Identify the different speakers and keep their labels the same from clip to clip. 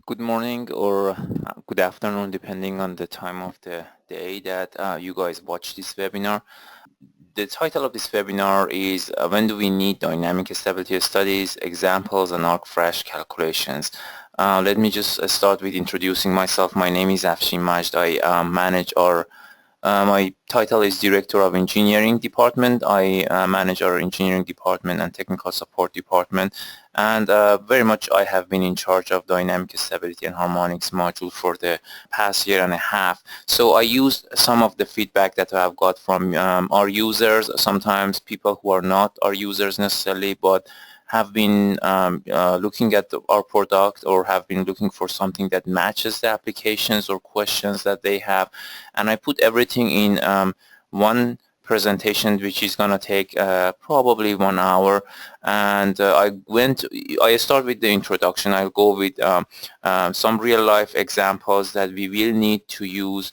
Speaker 1: Good morning or good afternoon, depending on the time of the day that you guys watch this webinar. The title of this webinar is When Do We Need Dynamic Stability Studies, Examples and Arc Flash Calculations. Let me just start with introducing myself. My name is Afshin Majd. I manage our my title is Director of Engineering Department. I manage our engineering department and technical support department, and very much I have been in charge of dynamic stability and harmonics module for the past year and a half. So I used some of the feedback that I have got from our users, sometimes people who are not our users necessarily, but have been looking at our product or have been looking for something that matches the applications or questions that they have, and I put everything in one presentation which is gonna take probably 1 hour. And I start with the introduction. I'll go with some real life examples that we will need to use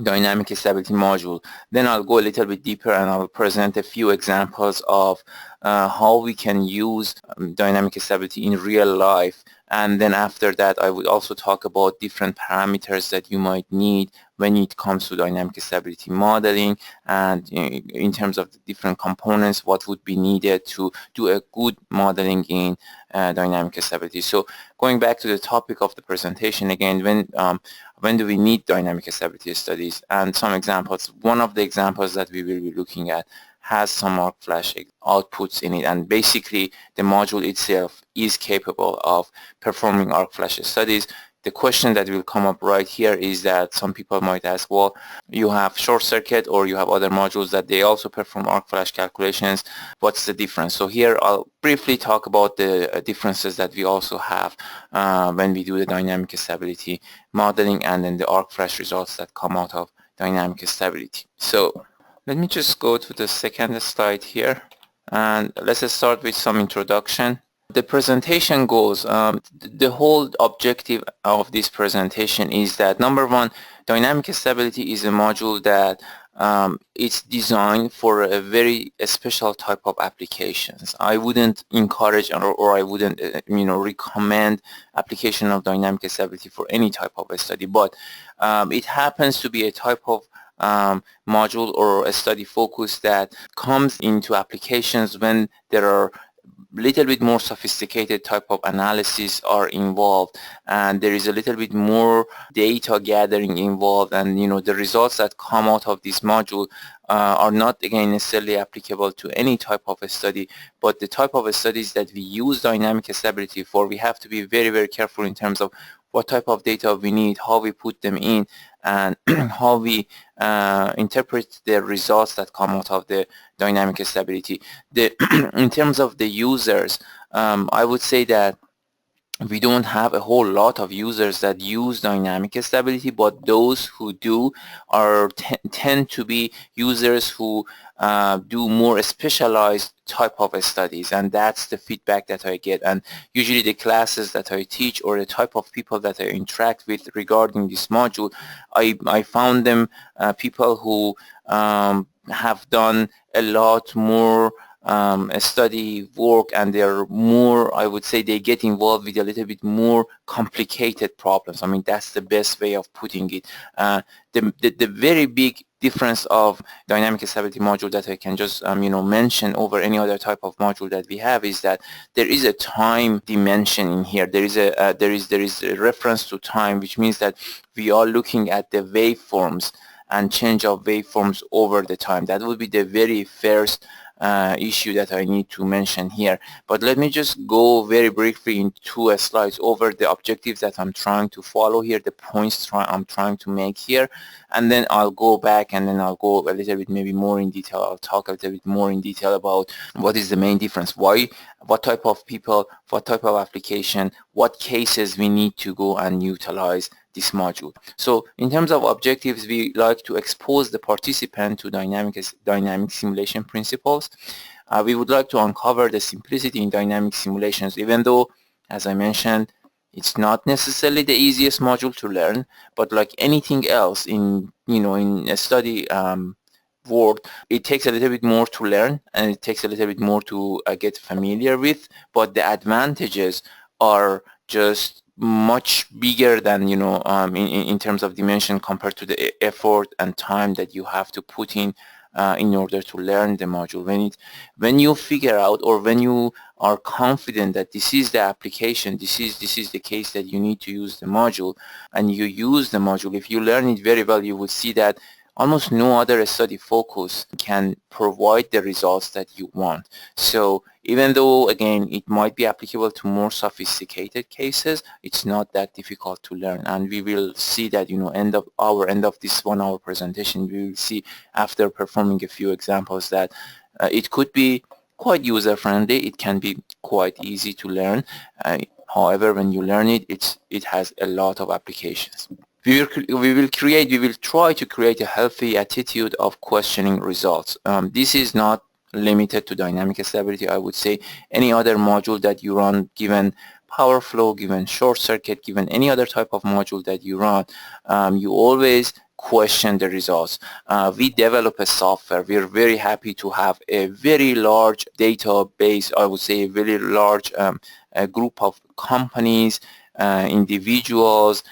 Speaker 1: dynamic stability module. Then I'll go a little bit deeper and I'll present a few examples of how we can use dynamic stability in real life. And then after that, I would also talk about different parameters that you might need when it comes to dynamic stability modeling, and in terms of the different components, what would be needed to do a good modeling in dynamic stability. So going back to the topic of the presentation again, when do we need dynamic stability studies, and some examples. One of the examples that we will be looking at has some arc flash outputs in it, and basically the module itself is capable of performing arc flash studies. The question that will come up right here is that some people might ask, well, you have short circuit or you have other modules that they also perform arc flash calculations. What's the difference? So here I'll briefly talk about the differences that we also have when we do the dynamic stability modeling, and then the arc flash results that come out of dynamic stability. So let me just go to the second slide here, and let's start with some introduction. The presentation goes, the whole objective of this presentation is that, number one, dynamic stability is a module that it's designed for a very special type of applications. I wouldn't encourage or I wouldn't recommend application of dynamic stability for any type of a study, but it happens to be a type of module or a study focus that comes into applications when there are little bit more sophisticated type of analysis are involved, and there is a little bit more data gathering involved, and the results that come out of this module are not again necessarily applicable to any type of a study. But the type of studies that we use dynamic stability for, we have to be very, very careful in terms of what type of data we need, how we put them in, and how we interpret the results that come out of the dynamic stability. In terms of the users, I would say that we don't have a whole lot of users that use dynamic stability, but those who do tend to be users who do more specialized type of studies, and that's the feedback that I get. And usually the classes that I teach or the type of people that I interact with regarding this module, I found them people who have done a lot more study work, and they're more, I would say, they get involved with a little bit more complicated problems. I mean, that's the best way of putting it. The very big difference of dynamic stability module that I can just mention over any other type of module that we have is that there is a time dimension in here. There is a reference to time, which means that we are looking at the waveforms and change of waveforms over the time. That would be the very first issue that I need to mention here. But let me just go very briefly in 2 slides over the objectives that I'm trying to follow here, the points I'm trying to make here, and then I'll go back and then I'll go a little bit maybe more in detail. I'll talk a little bit more in detail about what is the main difference, why, what type of people, what type of application, what cases we need to go and utilize this module. So in terms of objectives, we like to expose the participant to dynamic simulation principles. We would like to uncover the simplicity in dynamic simulations, even though, as I mentioned, it's not necessarily the easiest module to learn, but like anything else in a study world, it takes a little bit more to learn and it takes a little bit more to get familiar with, but the advantages are just much bigger than, in terms of dimension compared to the effort and time that you have to put in order to learn the module. When you figure out, or when you are confident that this is the application, this is the case that you need to use the module, and you use the module, if you learn it very well, you will see that almost no other study focus can provide the results that you want. So even though, again, it might be applicable to more sophisticated cases, it's not that difficult to learn. And we will see that, end of this 1 hour presentation, we will see, after performing a few examples, that it could be quite user-friendly. It can be quite easy to learn. However, when you learn it, it has a lot of applications. We will try to create a healthy attitude of questioning results. This is not limited to dynamic stability. I would say any other module that you run, given power flow, given short circuit, given any other type of module that you run, you always question the results. We develop a software. We're very happy to have a very large database, I would say a very large a group of companies, individuals,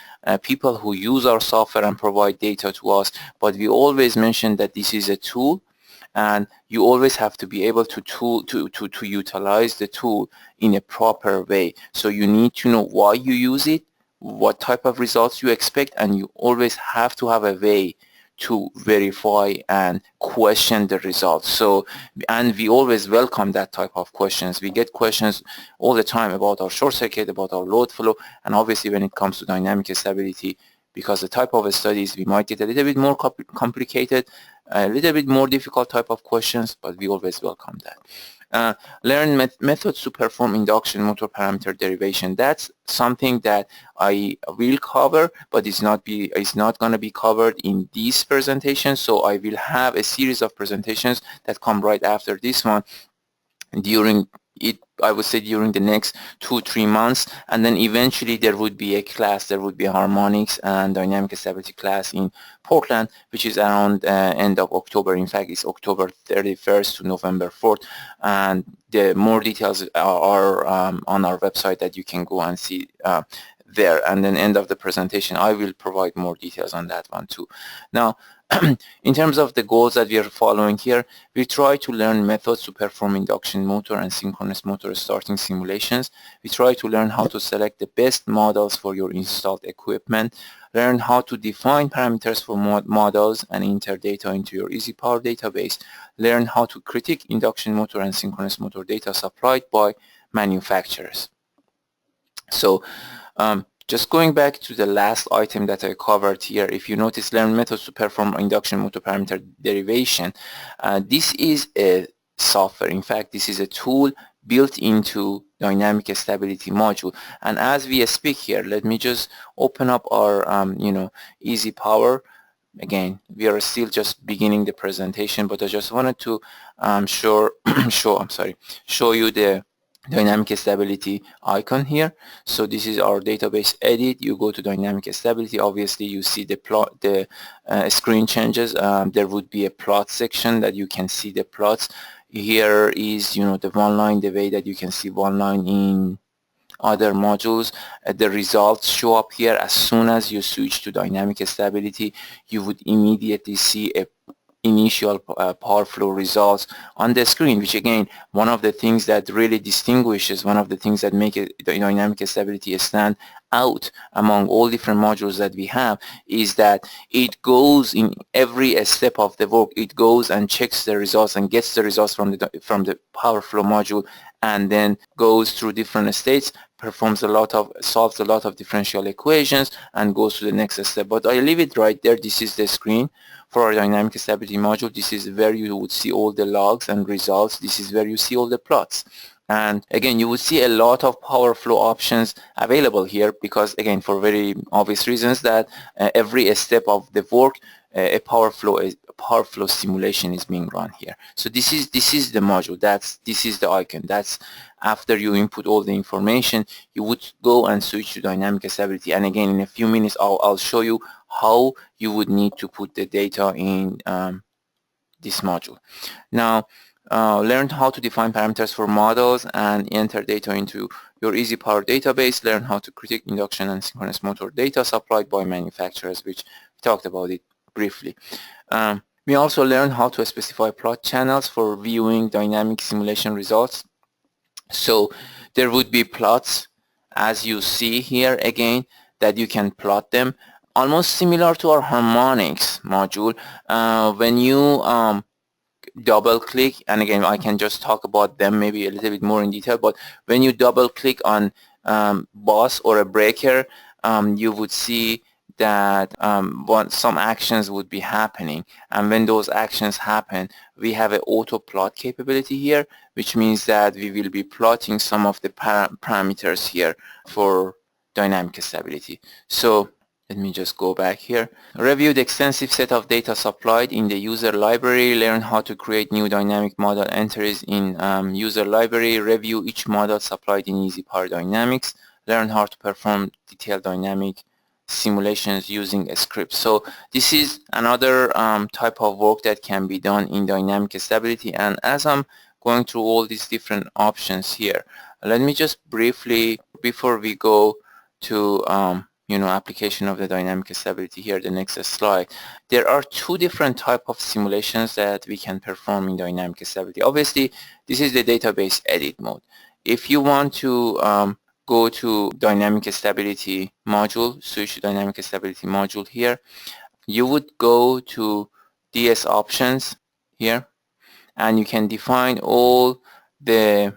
Speaker 1: people who use our software and provide data to us. But we always mention that this is a tool, and you always have to be able to utilize the tool in a proper way. So you need to know why you use it, what type of results you expect, and you always have to have a way to verify and question the results. So, and we always welcome that type of questions. We get questions all the time about our short circuit, about our load flow, and obviously when it comes to dynamic stability, because the type of studies, we might get a little bit more complicated, a little bit more difficult type of questions, but we always welcome that. Learn methods to perform induction motor parameter derivation. That's something that I will cover, but it's not going to be covered in this presentation. So I will have a series of presentations that come right after this one during it, I would say during the next 2-3 months, and then eventually there would be a class, there would be a harmonics and dynamic stability class in Portland, which is around end of October. In fact, it's October 31st to November 4th, and the more details are on our website that you can go and see there. And then end of the presentation, I will provide more details on that one too. Now, in terms of the goals that we are following here, we try to learn methods to perform induction motor and synchronous motor starting simulations. We try to learn how to select the best models for your installed equipment, learn how to define parameters for models and enter data into your EasyPower database, learn how to critique induction motor and synchronous motor data supplied by manufacturers. So, just going back to the last item that I covered here, if you notice, learn methods to perform induction motor parameter derivation. This is a software. In fact, this is a tool built into dynamic stability module. And as we speak here, let me just open up our, EasyPower. Again, we are still just beginning the presentation, but I just wanted to show you the dynamic stability icon here. So this is our database edit. You go to dynamic stability. Obviously, you see the plot, the screen changes. There would be a plot section that you can see the plots. Here is, the one line, the way that you can see one line in other modules. The results show up here. As soon as you switch to dynamic stability, you would immediately see a initial power flow results on the screen, which again, one of the things that really distinguishes, one of the things that make it, the dynamic stability stand out among all different modules that we have, is that it goes in every step of the work. It goes and checks the results and gets the results from the power flow module, and then goes through different states, solves a lot of differential equations, and goes to the next step. But I leave it right there. This is the screen for our dynamic stability module. This is where you would see all the logs and results. This is where you see all the plots. And again, you will see a lot of power flow options available here, because again, for very obvious reasons, that every step of the work, a power flow simulation is being run here. So this is the module. This is the icon. That's after you input all the information, you would go and switch to dynamic stability. And again, in a few minutes, I'll show you how you would need to put the data in this module. Now, learn how to define parameters for models and enter data into your EasyPower database, learn how to critique induction and synchronous motor data supplied by manufacturers, which we talked about it briefly. We also learned how to specify plot channels for viewing dynamic simulation results. So there would be plots, as you see here again, that you can plot them, almost similar to our harmonics module. When you double click, and again I can just talk about them maybe a little bit more in detail, but when you double click on bus or a breaker, you would see that some actions would be happening, and when those actions happen, we have an auto plot capability here, which means that we will be plotting some of the parameters here for dynamic stability. So let me just go back here. Review the extensive set of data supplied in the user library. Learn how to create new dynamic model entries in user library. Review each model supplied in EasyPower Dynamics. Learn how to perform detailed dynamic simulations using a script. So this is another type of work that can be done in dynamic stability. And as I'm going through all these different options here, let me just briefly, before we go to application of the dynamic stability here, the next slide, there are two different type of simulations that we can perform in dynamic stability. Obviously, this is the database edit mode. If you want to go to dynamic stability module, switch to dynamic stability module here, you would go to DS options here, and you can define all the,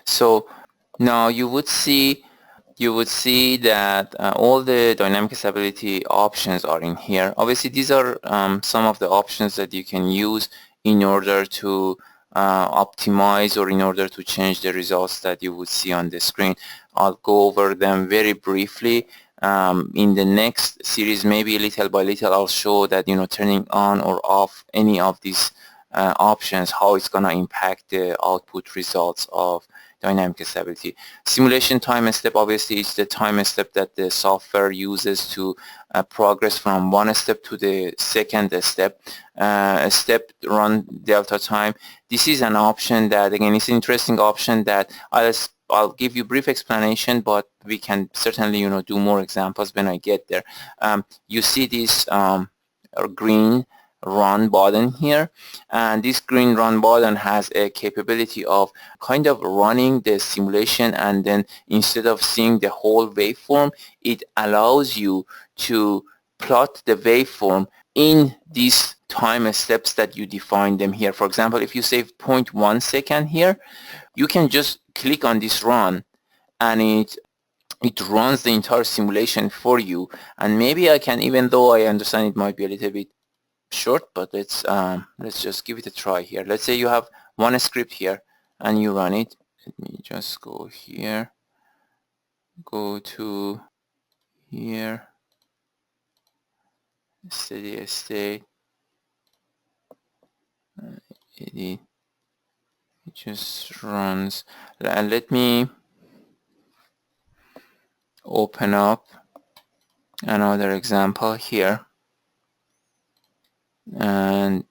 Speaker 1: so now you would see that all the dynamic stability options are in here. Obviously, these are some of the options that you can use in order to optimize, or in order to change the results that you would see on the screen. I'll go over them very briefly. In the next series, maybe little by little, I'll show that turning on or off any of these options, how it's going to impact the output results of dynamic stability. Simulation time step, obviously, is the time step that the software uses to progress from one step to the second step. Step run delta time. This is an option that, again, it's an interesting option that I'll give you brief explanation, but we can certainly do more examples when I get there. You see this green run button here, and this green run button has a capability of kind of running the simulation, and then instead of seeing the whole waveform, it allows you to plot the waveform in these time steps that you define them here. For example, if you say 0.1 second here, you can just click on this run, and it runs the entire simulation for you. And maybe I can, even though I understand it might be a little bit short, but let's just give it a try here. Let's say you have one script here and you run it. Let me just go here, go to here, steady state, edit. It just runs. And let me open up another example here. And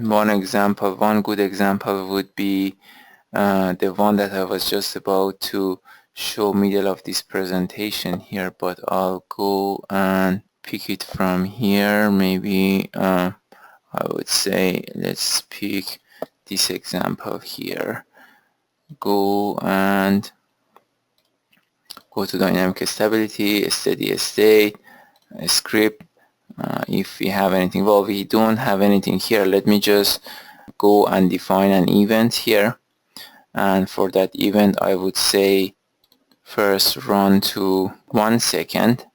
Speaker 1: one good example would be the one that I was just about to show middle of this presentation here, but I'll go and pick it from here. Maybe I would say let's pick this example here. Go to dynamic stability, steady state, script. If we have anything, well, we don't have anything here. Let me just go and define an event here, and for that event I would say first run to 1 second,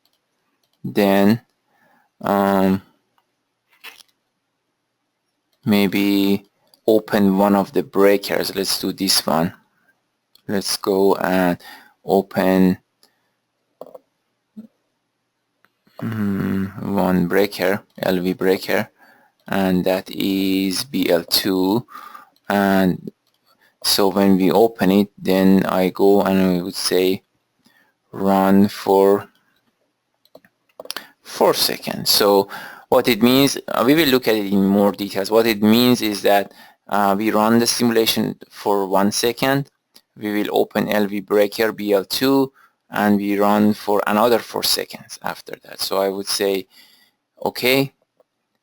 Speaker 1: then maybe open one of the breakers. Let's do this one. Let's go and open one breaker, LV breaker, and that is BL2. And so when we open it, then I go and we would say run for 4 seconds. So what it means, we will look at it in more details. What it means is that we run the simulation for 1 second, we will open LV breaker BL2 and we run for another 4 seconds after that. So I would say okay,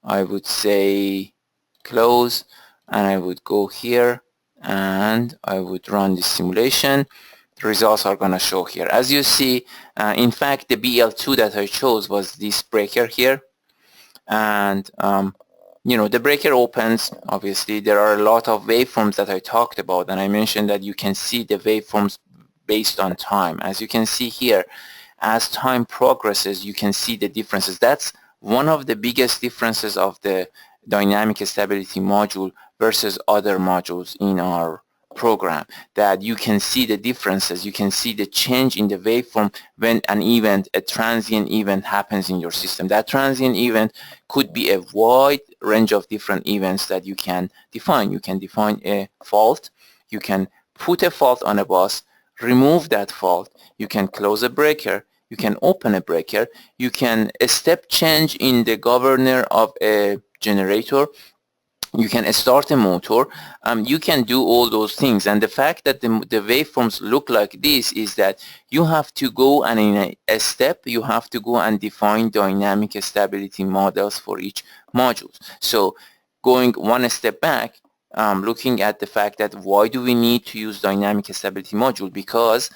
Speaker 1: I would say close, and I would go here and I would run the simulation. The results are going to show here. As you see, in fact the BL2 that I chose was this breaker here, and you know, the breaker opens. Obviously there are a lot of waveforms that I talked about, and I mentioned that you can see the waveforms based on time. As you can see here, as time progresses you can see the differences. That's one of the biggest differences of the dynamic stability module versus other modules in our program, that you can see the differences. You can see the change in the waveform when an event, a transient event, happens in your system. That transient event could be a wide range of different events that you can define. You can define a fault, you can put a fault on a bus, remove that fault, you can close a breaker, you can open a breaker, you can step change in the governor of a generator, you can start a motor, you can do all those things. And the fact that the waveforms look like this is that you have to go, and in a step you have to go and define dynamic stability models for each module. So going one step back, looking at the fact that why do we need to use dynamic stability module, because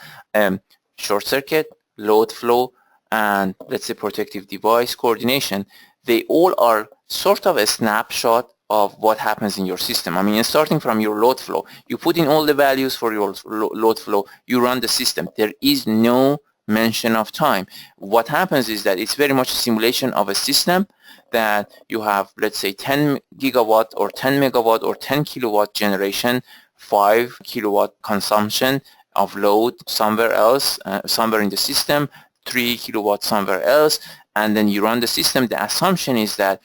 Speaker 1: short circuit, load flow, and let's say protective device coordination, they all are sort of a snapshot of what happens in your system. I mean, starting from your load flow, you put in all the values for your load flow, you run the system. There is no mention of time. What happens is that it's very much a simulation of a system that you have, let's say 10 gigawatt or 10 megawatt or 10 kilowatt generation, 5 kilowatt consumption of load somewhere else, somewhere in the system, 3 kilowatt somewhere else, and then you run the system. The assumption is that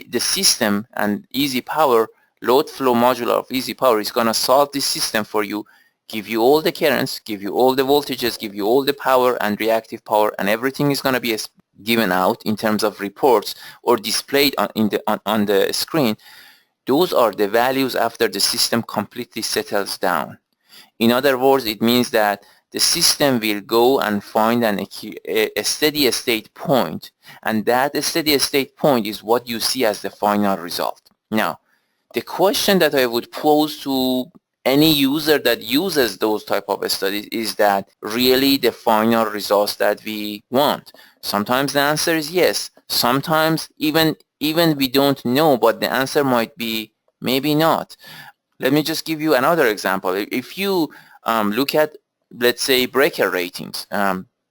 Speaker 1: the system and EasyPower, load flow module of EasyPower, is going to solve this system for you, give you all the currents, give you all the voltages, give you all the power and reactive power, and everything is going to be given out in terms of reports or displayed on the screen. Those are the values after the system completely settles down. In other words, it means that the system will go and find a steady state point, and that steady state point is what you see as the final result. Now, the question that I would pose to any user that uses those type of studies is that really the final results that we want? Sometimes the answer is yes. Sometimes even we don't know, but the answer might be maybe not. Let me just give you another example. If you look at, let's say, breaker ratings,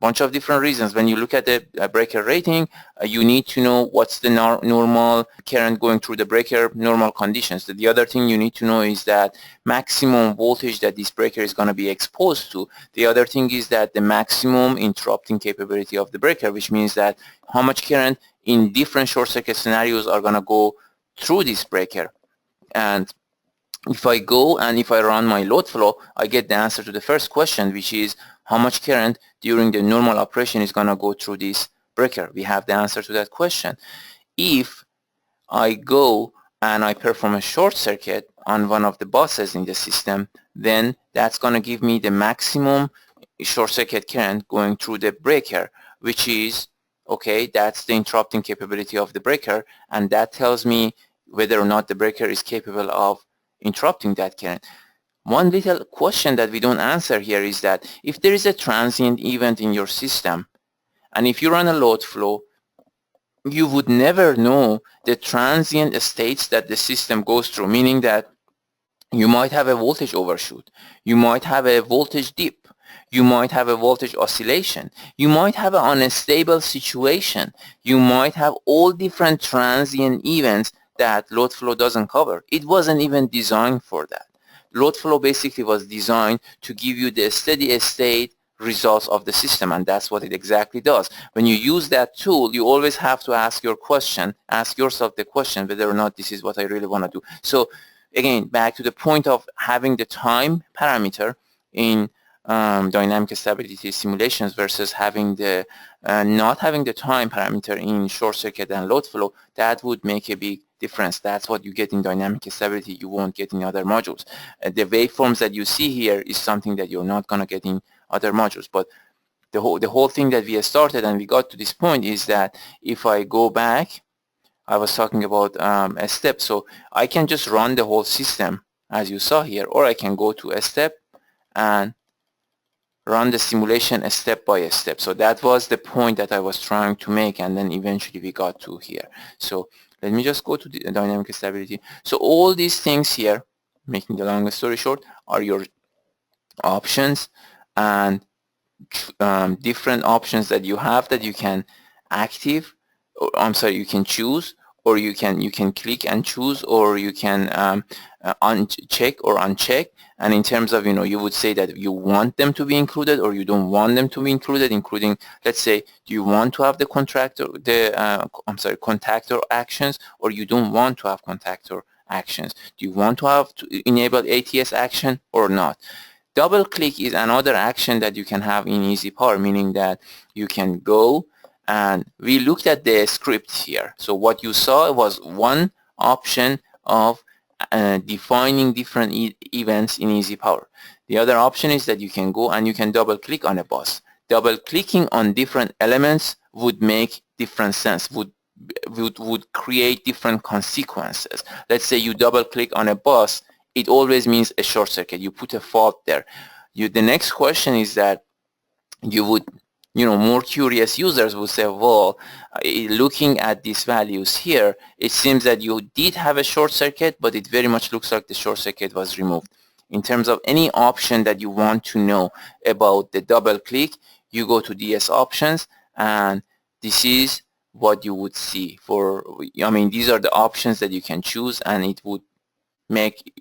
Speaker 1: bunch of different reasons. When you look at the breaker rating, you need to know what's the normal current going through the breaker, normal conditions. The other thing you need to know is that maximum voltage that this breaker is going to be exposed to. The other thing is that the maximum interrupting capability of the breaker, which means that how much current in different short circuit scenarios are going to go through this breaker. And if I go and if I run my load flow, I get the answer to the first question, which is how much current during the normal operation is going to go through this breaker. We have the answer to that question. If I go and I perform a short circuit on one of the buses in the system, then that's going to give me the maximum short circuit current going through the breaker, which is, okay, that's the interrupting capability of the breaker, and that tells me whether or not the breaker is capable of interrupting that current. One little question that we don't answer here is that if there is a transient event in your system, and if you run a load flow, you would never know the transient states that the system goes through, meaning that you might have a voltage overshoot, you might have a voltage dip, you might have a voltage oscillation, you might have an unstable situation, you might have all different transient events that load flow doesn't cover. It wasn't even designed for that. Load flow basically was designed to give you the steady state results of the system, and that's what it exactly does. When you use that tool, you always have to ask yourself the question whether or not this is what I really want to do. So again, back to the point of having the time parameter in dynamic stability simulations versus having the not having the time parameter in short circuit and load flow, that would make a big difference. That's what you get in dynamic stability, you won't get in other modules. The waveforms that you see here is something that you're not going to get in other modules. But the whole thing that we started and we got to this point is that if I go back, I was talking about a step, so I can just run the whole system as you saw here, or I can go to a step and run the simulation step by step. So that was the point that I was trying to make, and then eventually we got to here. So let me just go to the dynamic stability. So all these things here, making the long story short, are your options and different options that you have that you can active, or I'm sorry, you can choose, or you can click and choose, or you can uncheck or uncheck. And in terms of, you would say that you want them to be included or you don't want them to be included, including, let's say, do you want to have the contactor actions, or you don't want to have contactor actions? Do you want to have to enable ATS action or not? Double click is another action that you can have in EasyPower, meaning that you can go, and we looked at the script here. So what you saw was one option of defining different events in EasyPower. The other option is that you can go and you can double click on a bus. Double clicking on different elements would make different sense, would create different consequences. Let's say you double click on a bus, it always means a short circuit. You put a fault there. The next question is that you would, more curious users would say, well, looking at these values here, it seems that you did have a short circuit, but it very much looks like the short circuit was removed. In terms of any option that you want to know about the double click, you go to DS options, and this is what you would see for, these are the options that you can choose, and it would make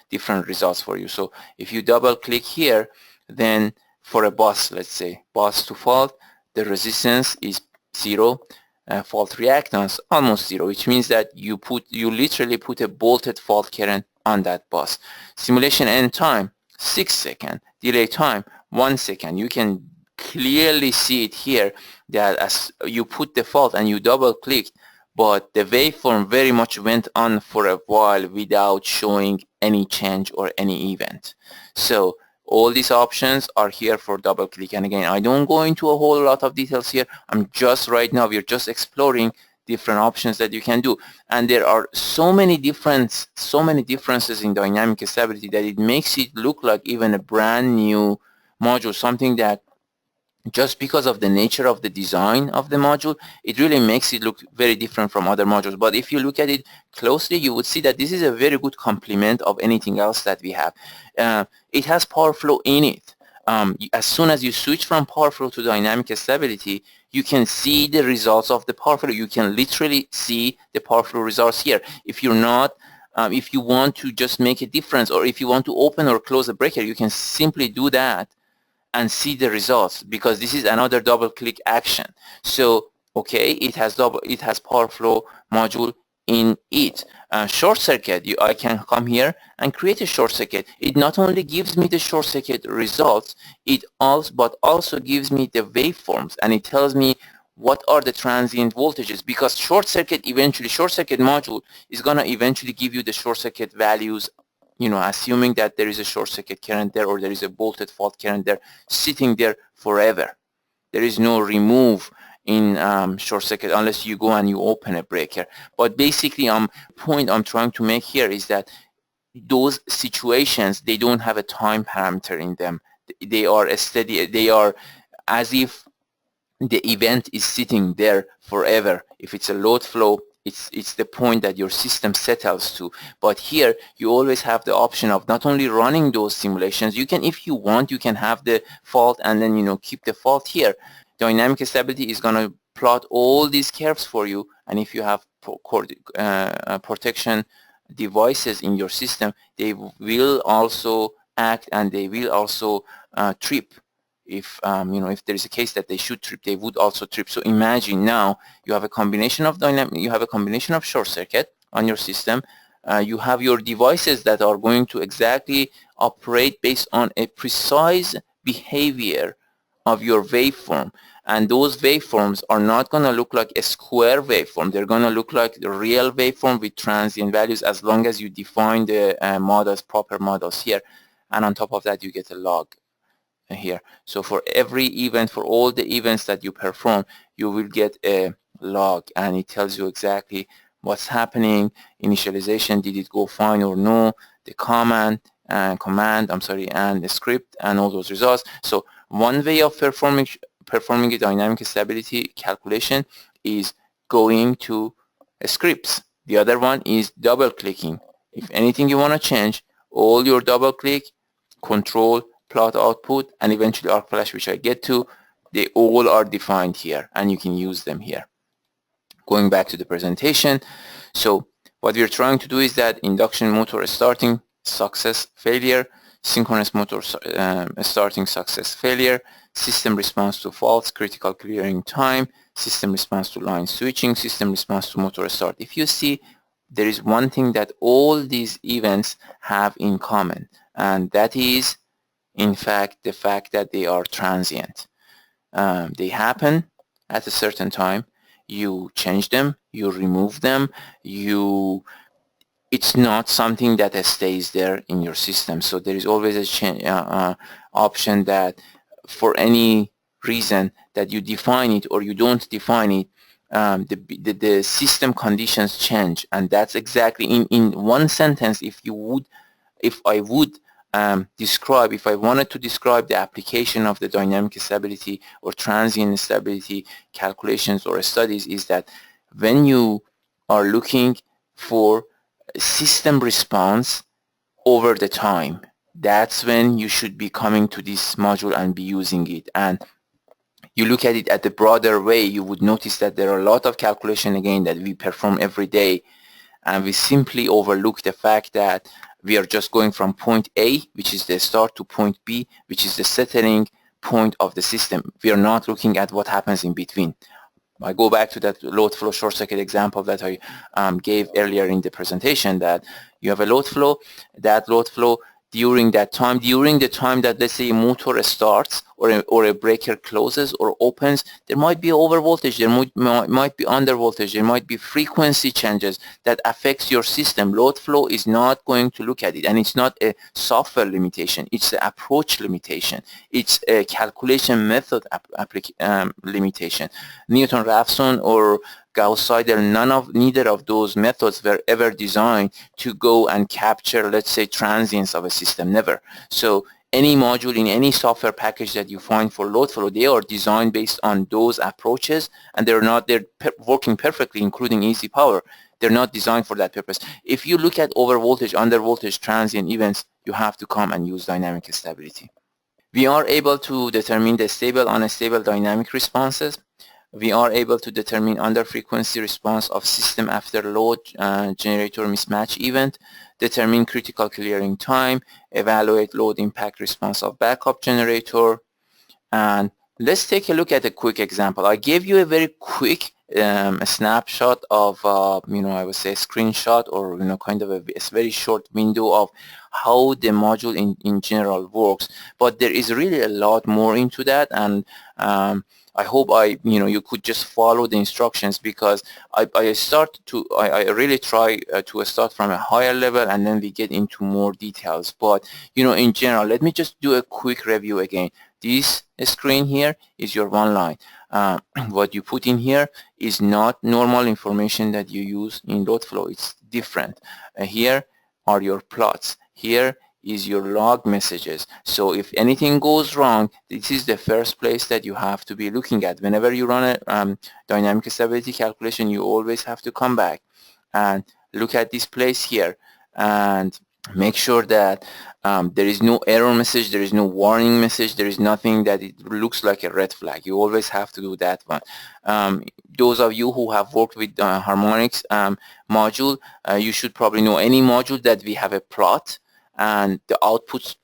Speaker 1: different results for you. So if you double click here, then for a bus, let's say bus to fault, the resistance is 0, fault reactance almost 0, which means that you literally put a bolted fault current on that bus. Simulation end time 6 seconds, delay time 1 second. You can clearly see it here that as you put the fault and you double clicked, but the waveform very much went on for a while without showing any change or any event. So all these options are here for double click. And again, I don't go into a whole lot of details here. We're just exploring different options that you can do. And there are so many differences in dynamic stability that it makes it look like even a brand new module, something that just because of the nature of the design of the module, it really makes it look very different from other modules. But if you look at it closely, you would see that this is a very good complement of anything else that we have. It has power flow in it. As soon as you switch from power flow to dynamic stability, you can see the results of the power flow. You can literally see the power flow results here. If you're not if you want to just make a difference, or if you want to open or close a breaker, you can simply do that and see the results, because this is another double click action. So okay, it has power flow module in it. Short circuit, I can come here and create a short circuit. It not only gives me the short circuit results, but also gives me the waveforms, and it tells me what are the transient voltages, because short circuit module is going to eventually give you the short circuit values, assuming that there is a short circuit current there, or there is a bolted fault current there sitting there forever. There is no remove in short circuit unless you go and you open a breaker. But basically, point I'm trying to make here is that those situations, they don't have a time parameter in them. They are steady. They are as if the event is sitting there forever. If it's a load flow, it's the point that your system settles to. But here you always have the option of not only running those simulations, you can, if you want, you can have the fault and then keep the fault here. Dynamic stability is going to plot all these curves for you, and if you have protection devices in your system, they will also act, and they will also trip. If if there is a case that they should trip, they would also trip. So imagine now you have a combination of short circuit on your system. You have your devices that are going to exactly operate based on a precise behavior of your waveform, and those waveforms are not going to look like a square waveform. They're going to look like the real waveform with transient values, as long as you define the models, proper models here, and on top of that you get a log here. So for every event, for all the events that you perform, you will get a log, and it tells you exactly what's happening. Initialization, did it go fine or no, the command and the script, and all those results. So one way of performing a dynamic stability calculation is going to scripts. The other one is double clicking. If anything you want to change, all your double click, control, plot output, and eventually arc flash, which I get to, they all are defined here, and you can use them here. Going back to the presentation, so what we're trying to do is that induction motor starting, success, failure, synchronous motor starting, success, failure, system response to faults, critical clearing time, system response to line switching, system response to motor start. If you see, there is one thing that all these events have in common, and that is, in fact, the fact that they are transient. They happen at a certain time. You change them, you remove them, it's not something that stays there in your system. So there is always a option that for any reason that you define it or you don't define it, the system conditions change. And that's exactly in one sentence. If I wanted to describe the application of the dynamic stability or transient stability calculations or studies, is that when you are looking for system response over the time, that's when you should be coming to this module and be using it. And you look at it at the broader way, you would notice that there are a lot of calculation again that we perform every day, and we simply overlook the fact that we are just going from point A, which is the start, to point B, which is the settling point of the system. We are not looking at what happens in between. I go back to that load flow short circuit example that I gave earlier in the presentation, that you have a load flow. That load flow, during the time that, let's say, a motor starts or a breaker closes or opens, there might be over voltage, there might be under voltage, there might be frequency changes that affects your system. Load flow is not going to look at it, and it's not a software limitation, it's an approach limitation, it's a calculation method limitation. Newton-Raphson or Gauss-Seidel, neither of those methods were ever designed to go and capture, let's say, transients of a system, never. So any module in any software package that you find for load flow, they are designed based on those approaches, and they're working perfectly, including EasyPower. They're not designed for that purpose. If you look at over voltage, under voltage, transient events, you have to come and use dynamic stability. We are able to determine the stable, unstable dynamic responses. We are able to determine under frequency response of system after load generator mismatch event, determine critical clearing time, evaluate load impact response of backup generator. And let's take a look at a quick example. I gave you a very quick a snapshot of, I would say a screenshot, or kind of a very short window of how the module in general works. But there is really a lot more into that, and I hope you could just follow the instructions, because I really try to start from a higher level, and then we get into more details. But in general, let me just do a quick review again. This screen here is your one line. What you put in here is not normal information that you use in load flow. It's different. Here are your plots. Here is your log messages. So if anything goes wrong, this is the first place that you have to be looking at. Whenever you run a dynamic stability calculation, you always have to come back and look at this place here and make sure that there is no error message, there is no warning message, there is nothing that it looks like a red flag. You always have to do that one. Those of you who have worked with harmonics module, you should probably know any module that we have a plot and the outputs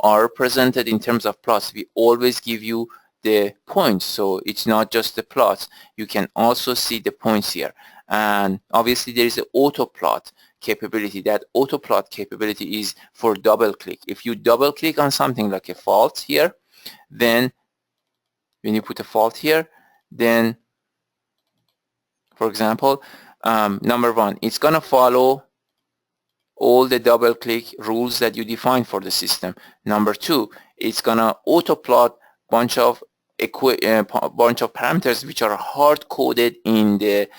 Speaker 1: are presented in terms of plots. We always give you the points, so it's not just the plots. You can also see the points here. And obviously there is an auto plot capability. That auto plot capability is for double click. If you double click on something like a fault here, then when you put a fault here, then for example, number one, it's gonna follow all the double click rules that you define for the system. Number two, it's gonna auto plot bunch of bunch of parameters which are hard coded in the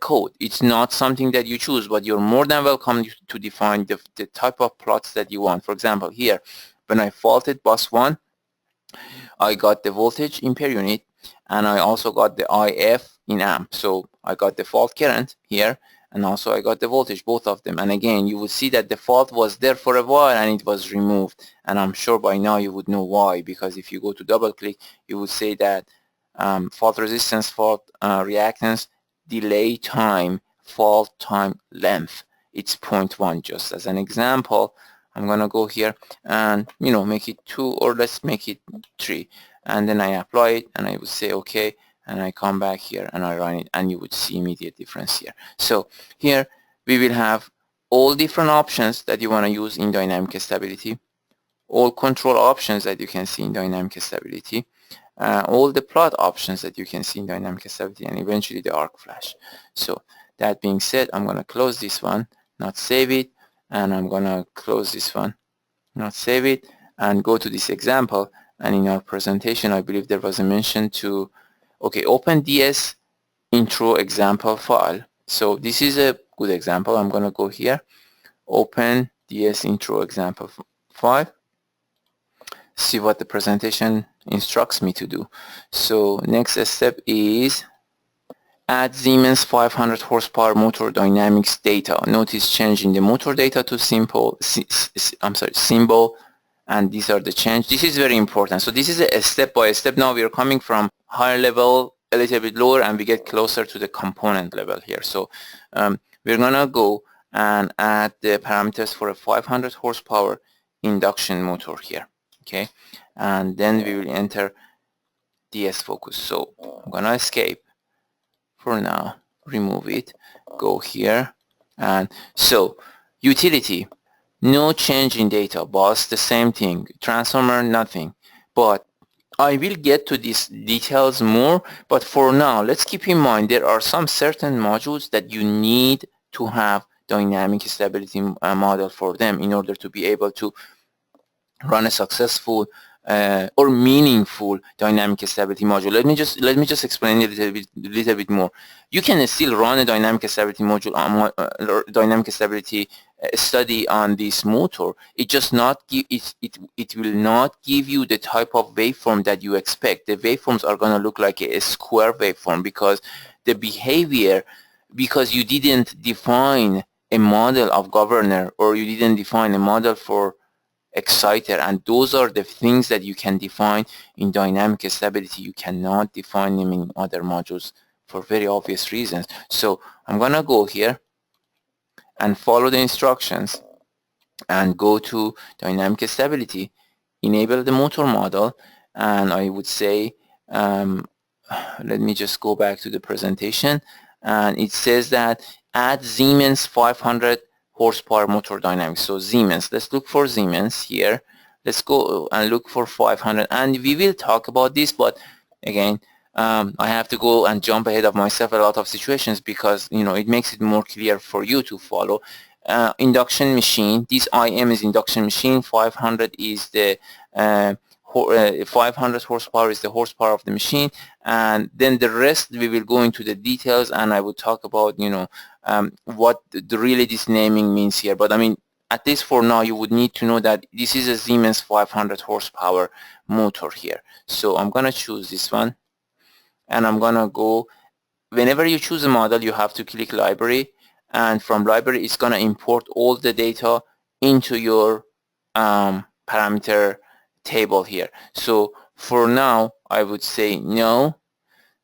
Speaker 1: code. It's not something that you choose, but you're more than welcome to define the type of plots that you want. For example, here, when I faulted bus 1, I got the voltage in per unit, and I also got the IF in amp. So I got the fault current here, and also I got the voltage, both of them. And again, you would see that the fault was there for a while and it was removed. And I'm sure by now you would know why, because if you go to double click, you would say that fault resistance, fault reactance, delay time, fault time length. It's 0.1, just as an example. I'm gonna go here and make it 2, or let's make it 3, and then I apply it and I would say okay, and I come back here and I run it, and you would see immediate difference here. So here we will have all different options that you want to use in dynamic stability, all control options that you can see in dynamic stability, all the plot options that you can see in dynamic stability, and eventually the arc flash. So that being said, I'm going to close this one, not save it, and I'm going to close this one, not save it, and go to this example. And in our presentation, I believe there was a mention to, okay, open DS intro example file. So this is a good example. I'm going to go here, open DS intro example file, see what the presentation instructs me to do. So next step is add Siemens 500 horsepower motor dynamics data. Notice change in the motor data to symbol, and these are the change. This is very important. So this is a step by step. Now we are coming from higher level a little bit lower, and we get closer to the component level here. So we're gonna go and add the parameters for a 500 horsepower induction motor here. Okay, and then we will enter DS focus. So I'm gonna escape for now, remove it, go here, and so utility, no change in data. Bus, the same thing. Transformer, nothing. But I will get to these details more, but for now let's keep in mind there are some certain modules that you need to have dynamic stability model for them in order to be able to run a successful or meaningful dynamic stability module. Let me just explain it a little bit more. You can still run a dynamic stability module on dynamic stability study on this motor. It just not give it will not give you the type of waveform that you expect. The waveforms are going to look like a square waveform because the behavior, because you didn't define a model of governor, or you didn't define a model for exciter, and those are the things that you can define in dynamic stability. You cannot define them in other modules for very obvious reasons. So I'm gonna go here and follow the instructions and go to dynamic stability, enable the motor model, and I would say let me just go back to the presentation, and it says that add Siemens 500 horsepower motor dynamics. So Siemens, let's look for Siemens here. Let's go and look for 500, and we will talk about this, but again I have to go and jump ahead of myself a lot of situations because it makes it more clear for you to follow. Induction machine, this IM is induction machine, 500 is the 500 horsepower is the horsepower of the machine, and then the rest we will go into the details, and I will talk about what really this naming means here. But I mean, at least for now you would need to know that this is a Siemens 500 horsepower motor here. So I'm gonna choose this one, and I'm gonna go, whenever you choose a model you have to click library, and from library it's gonna import all the data into your parameter table here. So for now I would say no,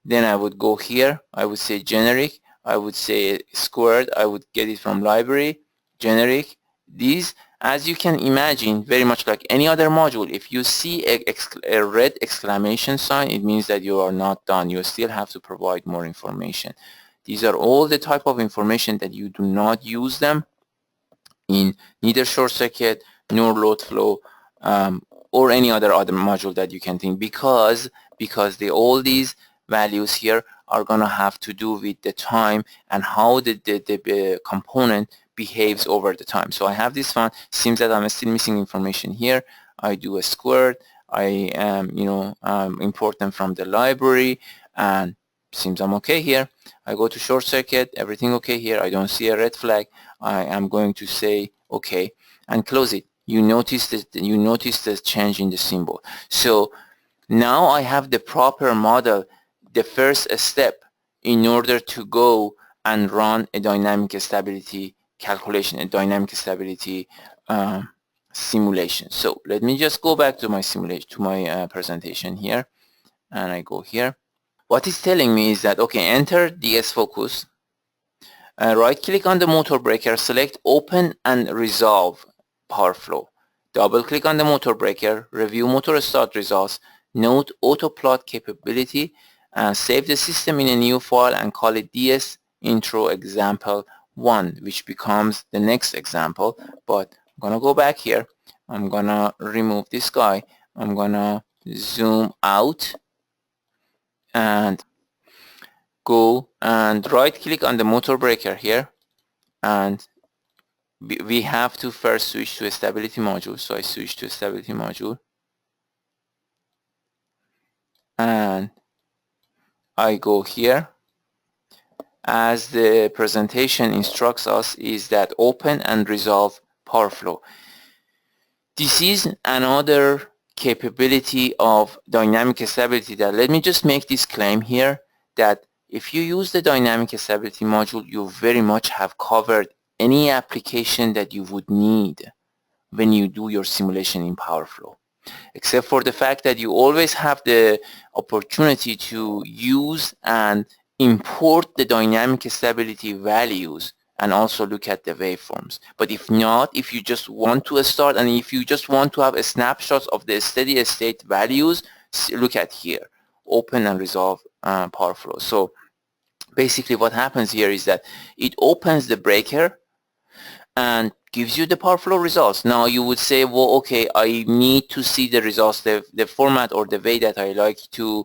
Speaker 1: then I would go here, I would say generic, I would say squared, I would get it from library, generic. These, as you can imagine, very much like any other module, if you see a red exclamation sign, it means that you are not done. You still have to provide more information. These are all the type of information that you do not use them in neither short circuit nor load flow or any other module that you can think, because all these values here are gonna have to do with the time and how the component behaves over the time. So I have this one. Seems that I'm still missing information here. I do a squared. I import them from the library, and seems I'm okay here. I go to short circuit, everything okay here. I don't see a red flag. I am going to say okay and close it. You notice the change in the symbol. So now I have the proper model, the first step in order to go and run a dynamic stability calculation, a dynamic stability simulation. So let me just go back to my simulation, to my presentation here, and I go here. What it's telling me is that, okay, enter DS focus, right click on the motor breaker, select open and resolve power flow. Double click on the motor breaker, review motor start results, note auto plot capability, and save the system in a new file and call it DS intro example 1, which becomes the next example. But I'm gonna go back here. I'm gonna remove this guy. I'm gonna zoom out and go and right click on the motor breaker here, and we have to first switch to a stability module. So I switch to a stability module, and I go here. As the presentation instructs us, is that open and resolve power flow. This is another capability of dynamic stability. That, let me just make this claim here, that if you use the dynamic stability module, you very much have covered any application that you would need when you do your simulation in PowerFlow, except for the fact that you always have the opportunity to use and import the dynamic stability values and also look at the waveforms. But if not, if you just want to start and if you just want to have a snapshot of the steady state values, look at here, open and resolve power flow. So basically what happens here is that it opens the breaker and gives you the power flow results. Now you would say, well, okay, I need to see the results, the format or the way that I like to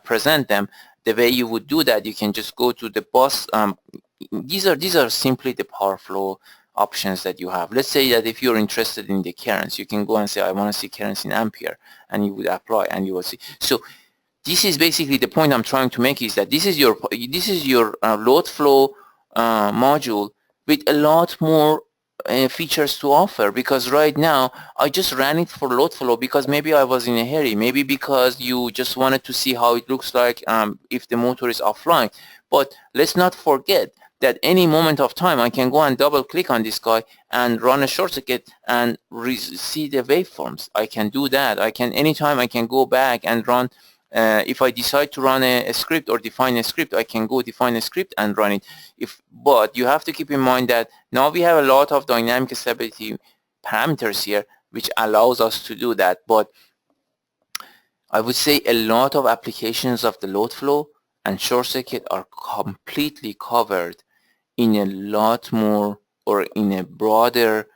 Speaker 1: present them. The way you would do that, you can just go to the bus. These are simply the power flow options that you have. Let's say that if you're interested in the currents, you can go and say, I want to see currents in ampere, and you would apply and you will see. So this is basically the point I'm trying to make, is that this is your load flow module with a lot more features to offer, because right now I just ran it for load flow because maybe I was in a hurry, maybe because you just wanted to see how it looks like if the motor is offline. But let's not forget that any moment of time I can go and double click on this guy and run a short circuit and see the waveforms. I can do that. I can anytime I can go back and run. If I decide to run a script or define a script, I can go define a script and run it. But you have to keep in mind that now we have a lot of dynamic stability parameters here, which allows us to do that. But I would say a lot of applications of the load flow and short circuit are completely covered in a lot more, or in a broader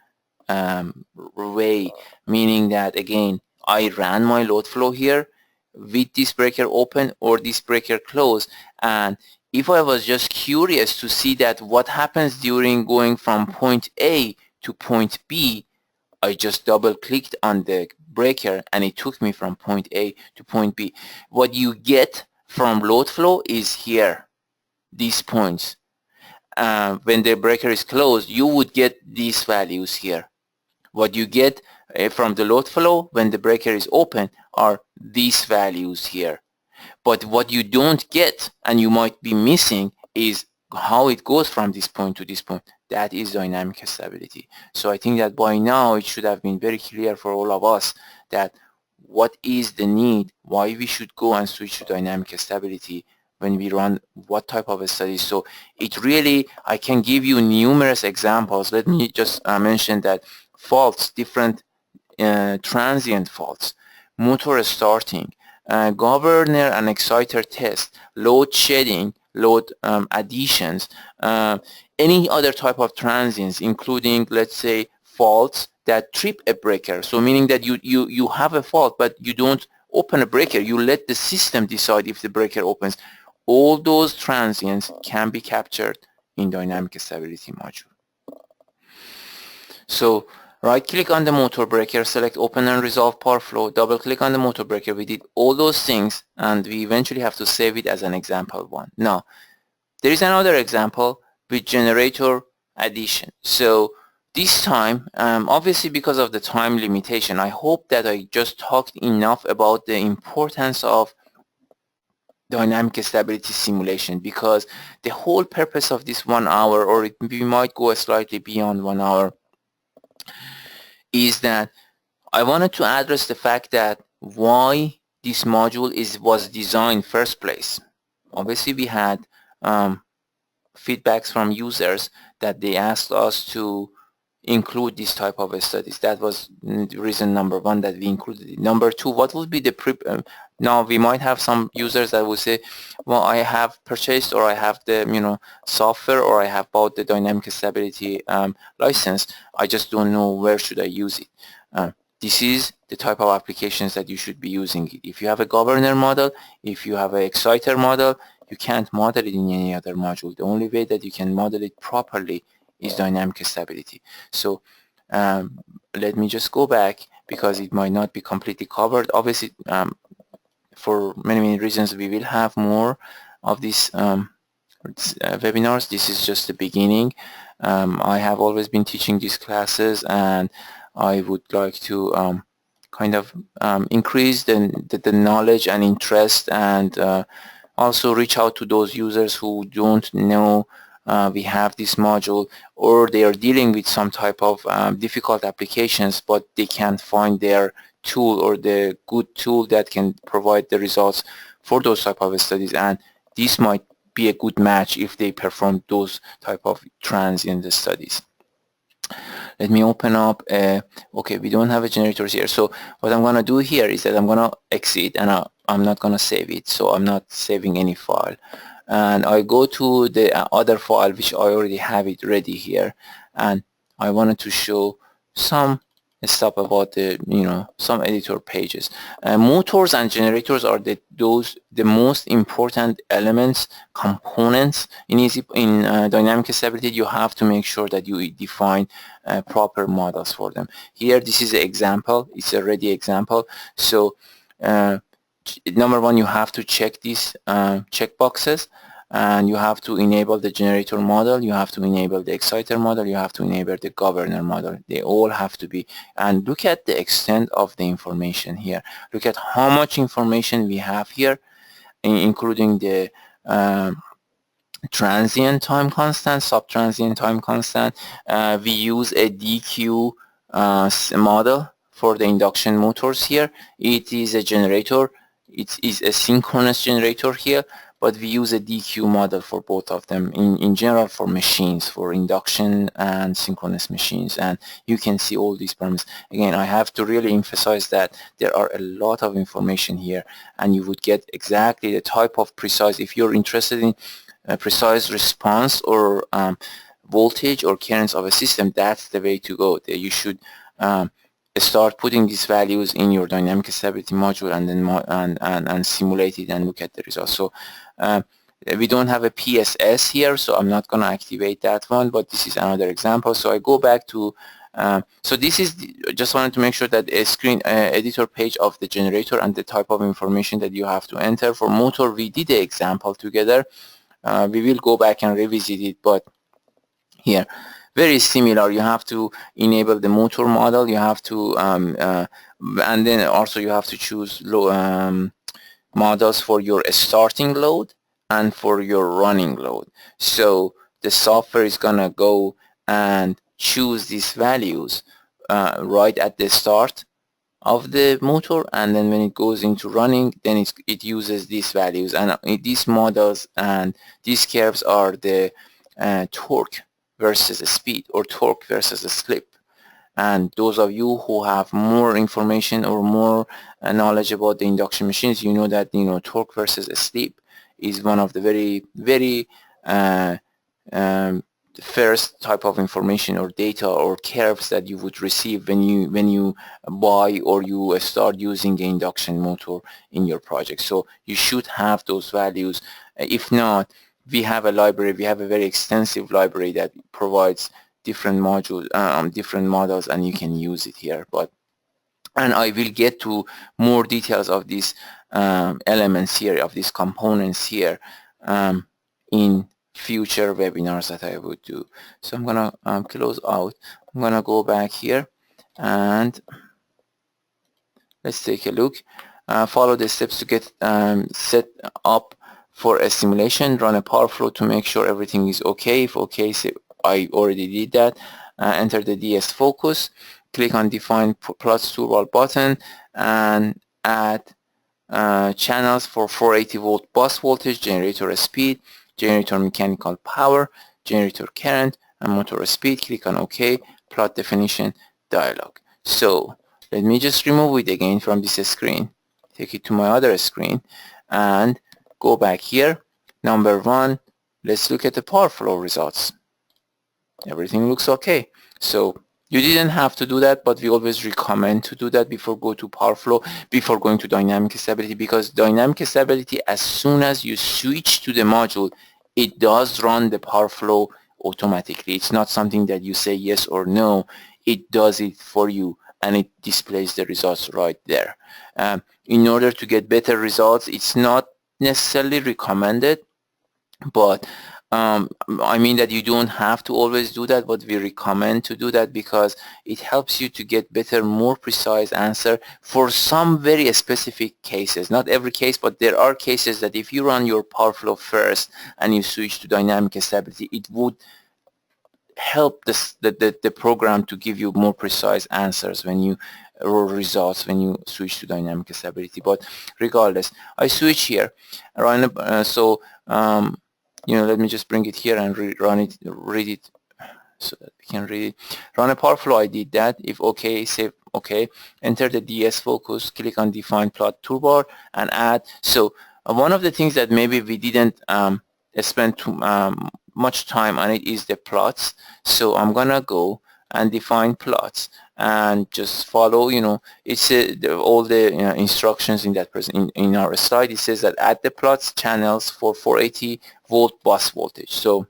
Speaker 1: way, meaning that, again, I ran my load flow here with this breaker open or this breaker closed, and if I was just curious to see that what happens during going from point A to point B, I just double clicked on the breaker and it took me from point A to point B. What you get from load flow is here, these points. When the breaker is closed, you would get these values here. What you get from the load flow when the breaker is open are these values here. But what you don't get, and you might be missing, is how it goes from this point to this point. That is dynamic stability. So I think that by now it should have been very clear for all of us that what is the need, why we should go and switch to dynamic stability when we run what type of a study. So it really, I can give you numerous examples. Let me just mention that faults, different transient faults, motor starting, governor and exciter test, load shedding, load additions, any other type of transients, including, let's say, faults that trip a breaker. So meaning that you have a fault, but you don't open a breaker. You let the system decide if the breaker opens. All those transients can be captured in dynamic stability module. So right click on the motor breaker, select open and resolve power flow, double click on the motor breaker. We did all those things and we eventually have to save it as an example one. Now there is another example with generator addition. So this time, obviously because of the time limitation, I hope that I just talked enough about the importance of dynamic stability simulation, because the whole purpose of this 1 hour, or we might go slightly beyond 1 hour, is that I wanted to address the fact that why this module was designed first place. Obviously we had feedbacks from users that they asked us to include this type of studies. That was reason number one that we included it. Number two, what would be the now we might have some users that will say, well, I have purchased, or I have the software, or I have bought the dynamic stability license. I just don't know where should I use it. This is the type of applications that you should be using it. If you have a governor model, if you have an exciter model, you can't model it in any other module. The only way that you can model it properly is dynamic stability. So let me just go back, because it might not be completely covered. Obviously, for many reasons, we will have more of these webinars. This is just the beginning. I have always been teaching these classes, and I would like to kind of increase the knowledge and interest, and also reach out to those users who don't know we have this module, or they are dealing with some type of difficult applications, but they can't find their tool or the good tool that can provide the results for those type of studies. And this might be a good match if they perform those type of transient studies. Let me open up okay, we don't have a generator here. So what I'm gonna do here is that I'm gonna exit, and I'm not gonna save it. So I'm not saving any file, and I go to the other file which I already have it ready here, and I wanted to show some stuff about the some editor pages. Motors and generators are the most important elements, components in dynamic stability. You have to make sure that you define proper models for them. Here this is an example, it's a ready example. So number one, you have to check these check boxes, and you have to enable the generator model, you have to enable the exciter model, you have to enable the governor model. They all have to be. And look at the extent of the information here. Look at how much information we have here, including the transient time constant, subtransient time constant. We use a DQ model for the induction motors here. It is a generator. It is a synchronous generator here, but we use a DQ model for both of them in general for machines, for induction and synchronous machines. And you can see all these parameters. Again, I have to really emphasize that there are a lot of information here, and you would get exactly the type of precise, if you're interested in precise response or voltage or currents of a system, that's the way to go. There you should start putting these values in your dynamic stability module, and then and simulate it and look at the results. So we don't have a PSS here, so I'm not going to activate that one, but this is another example. So I go back to so this is just wanted to make sure that a screen editor page of the generator and the type of information that you have to enter. For motor, we did the example together. We will go back and revisit it, but here very similar. You have to enable the motor model, you have to and then also you have to choose models for your starting load and for your running load. So the software is gonna go and choose these values right at the start of the motor, and then when it goes into running, then it uses these values, and these models and these curves are the torque versus the speed, or torque versus the slip. And those of you who have more information or more knowledge about the induction machines, you know that torque versus slip is one of the very first type of information or data or curves that you would receive when you buy or you start using the induction motor in your project. So you should have those values. If not, we have a library, we have a very extensive library that provides different modules, different models, and you can use it here. And I will get to more details of these elements here, of these components here, in future webinars that I would do. So I'm gonna close out. I'm gonna go back here and let's take a look. Follow the steps to get set up for a simulation. Run a power flow to make sure everything is okay. If okay, say I already did that. Enter the DS focus. Click on define plots toolbar button and add channels for 480 volt bus voltage, generator speed, generator mechanical power, generator current, and motor speed. Click on OK. Plot definition dialog. So let me just remove it again from this screen. Take it to my other screen and go back here. Number one, let's look at the power flow results. Everything looks okay. So you didn't have to do that, but we always recommend to do that before go to power flow, before going to dynamic stability, because dynamic stability, as soon as you switch to the module, it does run the power flow automatically. It's not something that you say yes or no. It does it for you and it displays the results right there. In order to get better results, it's not necessarily recommended, but I mean that you don't have to always do that, but we recommend to do that because it helps you to get better, more precise answer for some very specific cases. Not every case, but there are cases that if you run your power flow first and you switch to dynamic stability, it would help the program to give you more precise answers when you or results when you switch to dynamic stability. But regardless, I switch here. Let me just bring it here and read it so that we can read it. Run a power flow, I did that. If okay, say okay. Enter the DS focus, click on define plot toolbar and add. So one of the things that maybe we didn't spend too much time on it is the plots. So I'm gonna go and define plots and just follow, it's all the instructions in that in our slide. It says that add the plots channels for 480 volt bus voltage. So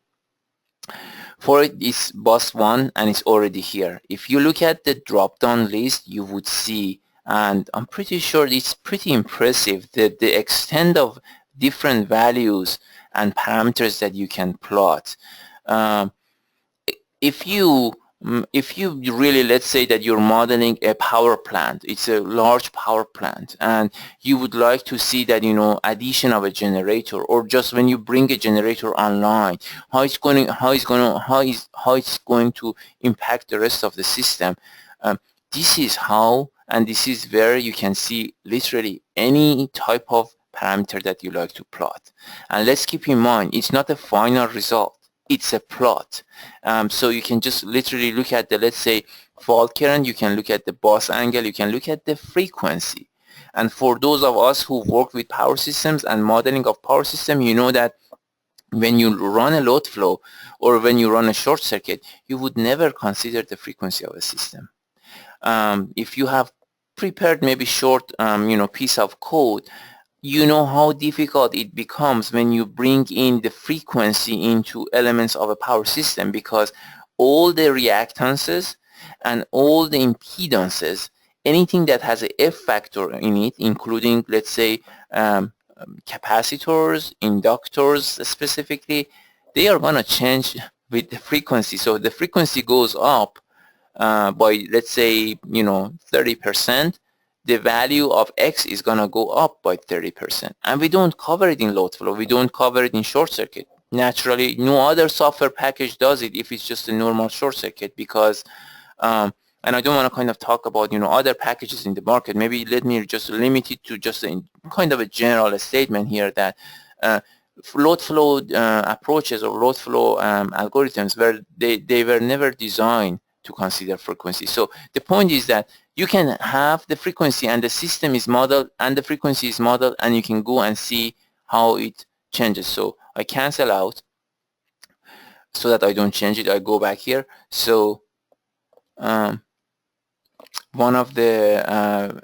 Speaker 1: for it is bus 1 and it's already here. If you look at the drop down list, you would see, and I'm pretty sure it's pretty impressive, that the extent of different values and parameters that you can plot. If you really, let's say that you're modeling a power plant, it's a large power plant, and you would like to see that, addition of a generator, or just when you bring a generator online, how it's going to impact the rest of the system. This is how, and this is where you can see literally any type of parameter that you like to plot. And let's keep in mind, it's not a final result. It's a plot. So you can just literally look at the, let's say, fault current, you can look at the bus angle, you can look at the frequency. And for those of us who work with power systems and modeling of power system, you know that when you run a load flow or when you run a short circuit, you would never consider the frequency of a system. If you have prepared maybe short piece of code, you know how difficult it becomes when you bring in the frequency into elements of a power system, because all the reactances and all the impedances, anything that has a F factor in it, including, let's say, capacitors, inductors specifically, they are going to change with the frequency. So the frequency goes up by, let's say, 30%. The value of X is going to go up by 30%. And we don't cover it in load flow. We don't cover it in short circuit. Naturally, no other software package does it if it's just a normal short circuit, because, and I don't want to kind of talk about, other packages in the market. Maybe let me just limit it to just kind of a general statement here that load flow approaches or load flow algorithms, they were never designed to consider frequency. So the point is that you can have the frequency and the system is modeled and the frequency is modeled, and you can go and see how it changes. So I cancel out. so that I don't change it, I go back here. So one of the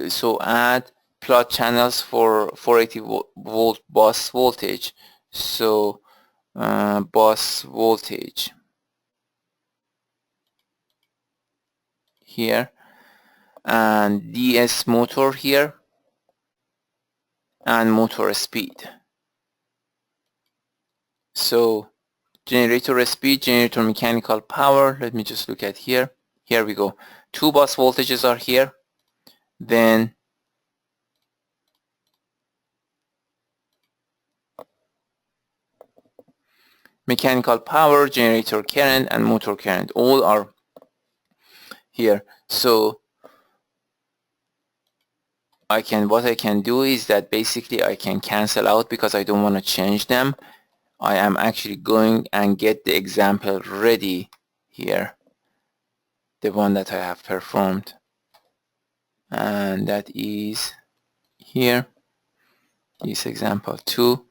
Speaker 1: so add plot channels for 480 volt bus voltage. So bus voltage here, and DS motor here, and motor speed. So generator speed, generator mechanical power, let me just look at here. Here we go. Two bus voltages are here. Then mechanical power, generator current, and motor current, all are here. So what I can do is that basically I can cancel out because I don't want to change them. I am actually going and get the example ready here, the one that I have performed, and that is here, this example 2,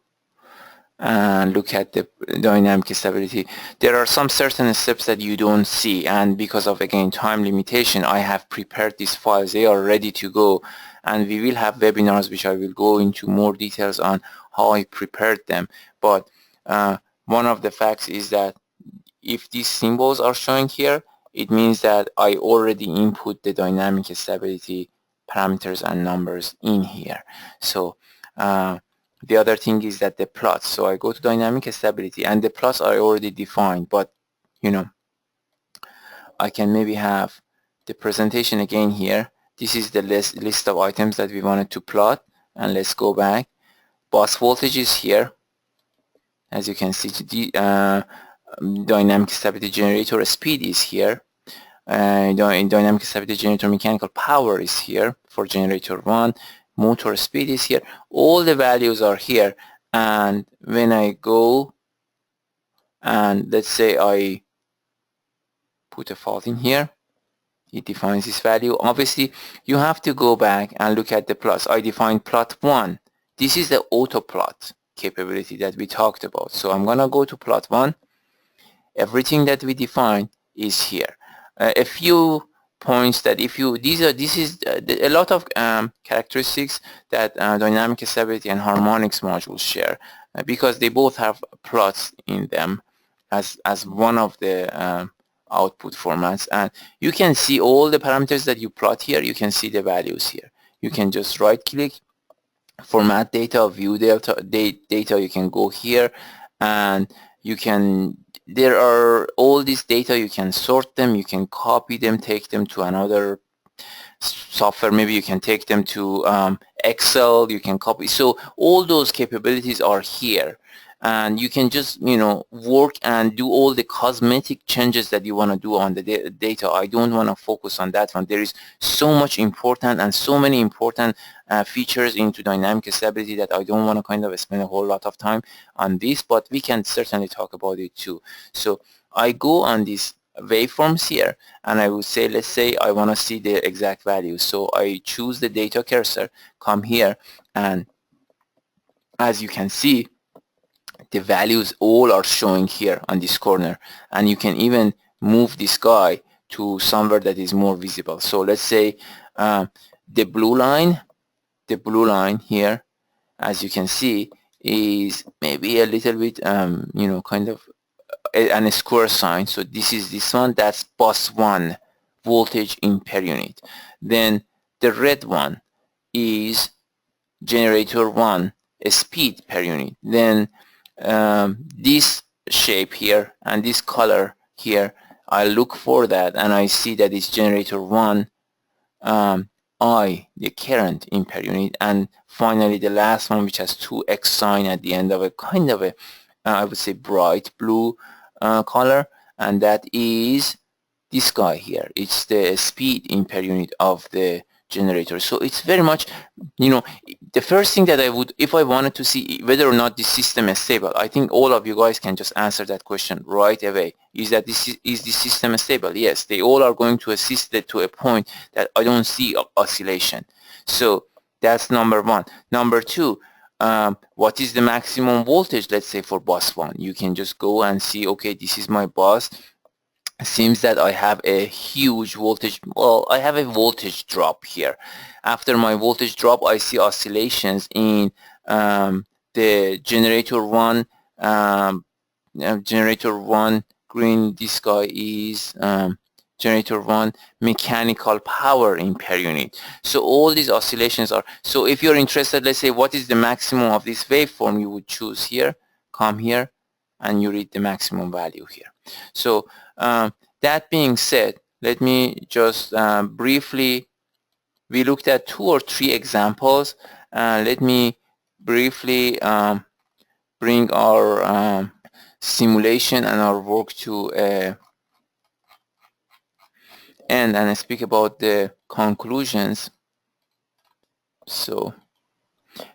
Speaker 1: and look at the dynamic stability. There are some certain steps that you don't see, and because of, again, time limitation, I have prepared these files. They are ready to go, and we will have webinars which I will go into more details on how I prepared them. But one of the facts is that if these symbols are showing here, it means that I already input the dynamic stability parameters and numbers in here. So the other thing is that the plots. So I go to dynamic stability, and the plots are already defined, but you know, I can maybe have the presentation again here. This is the list of items that we wanted to plot, and let's go back. Bus voltage is here. As you can see, the dynamic stability generator speed is here. Dynamic stability generator mechanical power is here for generator 1. Motor speed is here. All the values are here, and when I go and let's say I put a fault in here, it defines this value. Obviously you have to go back and look at the plots. I defined plot 1. This is the auto plot capability that we talked about. So I'm gonna go to plot 1. Everything that we define is here. A few points that if you this is a lot of characteristics that dynamic stability and harmonics modules share, because they both have plots in them as one of the output formats, and you can see all the parameters that you plot here. You can see the values here. You can just right click, format data, view data. You can go here, and you can, there are all these data, you can sort them, you can copy them, take them to another software, maybe you can take them to Excel, you can copy. So all those capabilities are here, and you can just, you know, work and do all the cosmetic changes that you want to do on the data. I don't want to focus on that one. There is so much important and so many important features into dynamic stability that I don't want to kind of spend a whole lot of time on this, but we can certainly talk about it too. So I go on these waveforms here, and I would say, let's say I want to see the exact values. So I choose the data cursor, come here, and as you can see, the values all are showing here on this corner, and you can even move this guy to somewhere that is more visible. So let's say the blue line here, as you can see, is maybe a little bit you know, kind of a square sign. So this is this one, that's bus 1 voltage in per unit. Then the red one is generator 1 speed per unit. Then this shape here and this color here, I look for that, and I see that it's generator 1 I, the current in per unit. And finally the last one, which has 2x sign at the end of a kind of a I would say bright blue color, and that is this guy here. It's the speed in per unit of the generator. So it's very much, you know, the first thing that I would, if I wanted to see whether or not this system is stable, I think all of you guys can just answer that question right away. Is that is this system stable? Yes, they all are going to assist it to a point that I don't see oscillation. So that's number one. Number two, what is the maximum voltage, let's say for bus 1. You can just go and see, okay, this is my bus. It seems that I have a huge voltage, well, I have a voltage drop here. After my voltage drop, I see oscillations in the generator 1, generator 1 green, this guy is generator 1 mechanical power in per unit. So all these oscillations are, so if you're interested, let's say what is the maximum of this waveform, you would choose here, come here, and you read the maximum value here. So that being said, let me just briefly, we looked at 2 or 3 examples. Let me briefly bring our simulation and our work to end and speak about the conclusions. So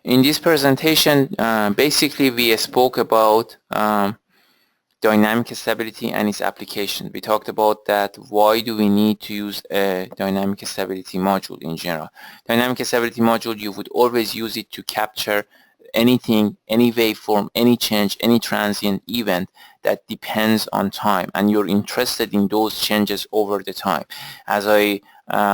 Speaker 1: in this presentation, basically we spoke about dynamic stability and its application. We talked about that, why do we need to use a dynamic stability module in general. Dynamic stability module, you would always use it to capture anything, any waveform, any change, any transient event that depends on time, and you're interested in those changes over the time. As I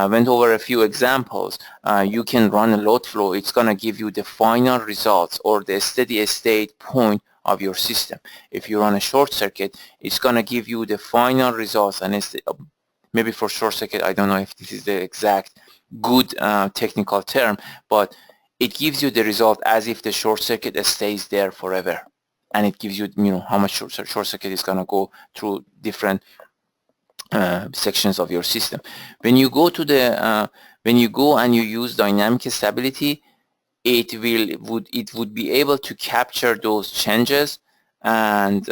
Speaker 1: went over a few examples, you can run a load flow. It's going to give you the final results or the steady state point of your system. If you run a short circuit, it's going to give you the final results, and it's maybe for short circuit, I don't know if this is the exact good technical term, but it gives you the result as if the short circuit stays there forever, and it gives you, how much short circuit is going to go through different sections of your system. When you go to the when you go and you use dynamic stability, it would be able to capture those changes and